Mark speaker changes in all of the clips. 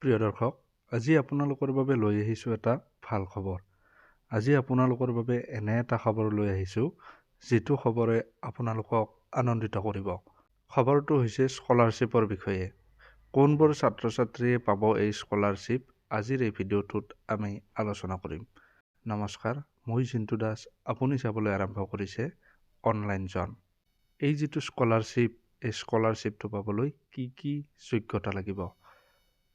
Speaker 1: প্ৰিয় দৰ্শক, আজি আপোনালোকৰ বাবে লৈ আহিছোঁ এটা ভাল খবৰ। আজি আপোনালোকৰ বাবে এনে এটা খবৰ লৈ আহিছোঁ যিটো খবৰে আপোনালোকক আনন্দিত কৰিব। খবৰটো হৈছে স্কলাৰশ্বিপৰ বিষয়ে। কোনবোৰ ছাত্ৰ ছাত্ৰীয়ে পাব এই স্কলাৰশ্বিপ, আজিৰ এই ভিডিঅ'টোত আমি আলোচনা কৰিম। নমস্কাৰ, মই জিন্তু দাস। আপুনি চাবলৈ আৰম্ভ কৰিছে অনলাইন জন। এই যিটো স্কলাৰশ্বিপ, এই স্কলাৰশ্বিপটো পাবলৈ কি যোগ্যতা লাগিব?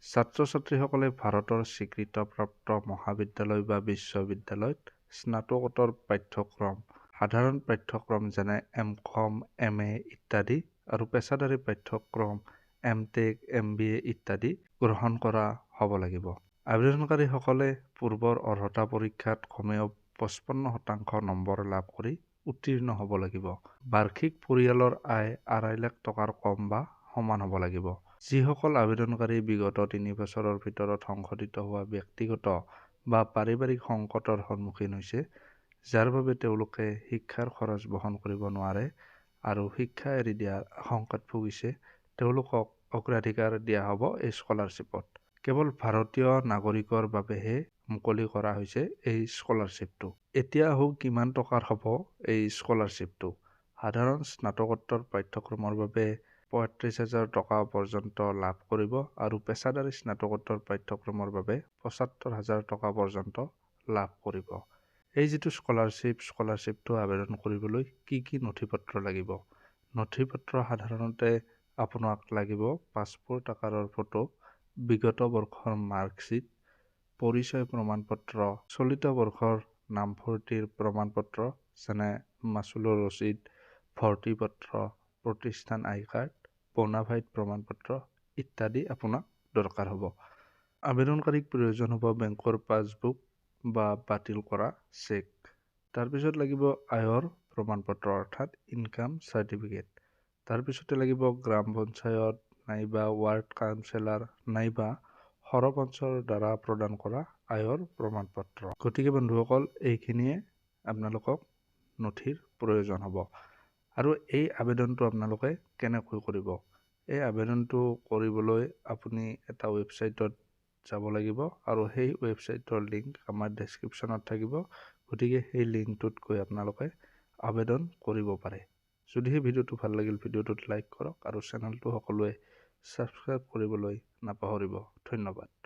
Speaker 1: ছাত্ৰ-ছাত্ৰীসকলে ভাৰতৰ স্বীকৃতিপ্ৰাপ্ত মহাবিদ্যালয় বা বিশ্ববিদ্যালয়ত স্নাতকোত্তৰ পাঠ্যক্ৰম, সাধাৰণ পাঠ্যক্ৰম যেনে এম.কম, এম.এ ইত্যাদি আৰু পেছাদাৰী পাঠ্যক্ৰম এম.টেক, এম.বি.এ ইত্যাদি গ্ৰহণ কৰা হ'ব লাগিব। আবেদনকাৰীসকলে পূৰ্বৰ অৰ্হতা পৰীক্ষাত কমেও 55% নম্বৰ লাভ কৰি উত্তীৰ্ণ হ'ব লাগিব। বাৰ্ষিক পৰিয়ালৰ আয় 2.5 লাখ টকাৰ কম বা সমান হ'ব লাগিব। যিসকল আবেদনকাৰী বিগত 3 বছৰৰ ভিতৰত সংঘটিত হোৱা ব্যক্তিগত বা পাৰিবাৰিক সংকটৰ সন্মুখীন হৈছে, যাৰ বাবে তেওঁলোকে শিক্ষাৰ খৰচ বহন কৰিব নোৱাৰে আৰু শিক্ষা এৰি দিয়াৰ আশংকাত ভুগিছে, তেওঁলোকক অগ্ৰাধিকাৰ দিয়া হ'ব এই স্কলাৰশ্বিপত। কেৱল ভাৰতীয় নাগৰিকৰ বাবেহে মুকলি কৰা হৈছে এই স্কলাৰশ্বিপটো। এতিয়া আহক, কিমান টকাৰ হ'ব এই স্কলাৰশ্বিপটো? সাধাৰণ স্নাতকোত্তৰ পাঠ্যক্ৰমৰ বাবে 35,000 টকা পৰ্যন্ত লাভ কৰিব আৰু পেছাদাৰী স্নাতকোত্তৰ পাঠ্যক্ৰমৰ বাবে 75,000 টকা পৰ্যন্ত লাভ কৰিব। এই যিটো স্কলাৰশ্বিপটো আবেদন কৰিবলৈ কি নথিপত্ৰ লাগিব? নথিপত্ৰ সাধাৰণতে আপোনাক লাগিব পাছপোৰ্ট আকাৰৰ ফটো, বিগত বৰ্ষৰ মাৰ্কশ্বিট, পৰিচয় প্ৰমাণপত্ৰ, চলিত বৰ্ষৰ নামভৰ্তিৰ প্ৰমাণপত্ৰ যেনে মাচুলৰ ৰচিদ, ভৰ্তি পত্ৰ, প্ৰতিষ্ঠান আই কাৰ্ড, বোনাফাইড প্ৰমাণপত্ৰ ইত্যাদি আপোনাক দৰকাৰ হ'ব। আবেদনকাৰীক প্ৰয়োজন হ'ব বেংকৰ পাছবুক বা বাতিল কৰা চেক। তাৰপিছত লাগিব আয়ৰ প্ৰমাণপত্ৰ অৰ্থাৎ ইনকাম চাৰ্টিফিকেট। তাৰপিছতে লাগিব গ্ৰাম পঞ্চায়ত নাইবা ৱাৰ্ড কাউন্সিলৰ নাইবা সৰপঞ্চৰ দ্বাৰা প্ৰদান কৰা আয়ৰ প্ৰমাণপত্ৰ। গতিকে বন্ধুসকল, এইখিনিয়ে আপোনালোকক নথিৰ প্ৰয়োজন হ'ব। আৰু এই আবেদনটো আপোনালোকে কেনেকৈ কৰিব? এই আবেদনটো কৰিবলৈ আপুনি এটা ৱেবছাইটত যাব লাগিব আৰু সেই ৱেবছাইটৰ লিংক আমাৰ ডেছক্ৰিপশ্যনত থাকিব। গতিকে সেই লিংকটোত গৈ আপোনালোকে আবেদন কৰিব পাৰে। যদিহে ভিডিঅ'টো ভাল লাগিল, ভিডিঅ'টোত লাইক কৰক আৰু চেনেলটো সকলোৱে ছাবস্ক্ৰাইব কৰিবলৈ নাপাহৰিব। ধন্যবাদ।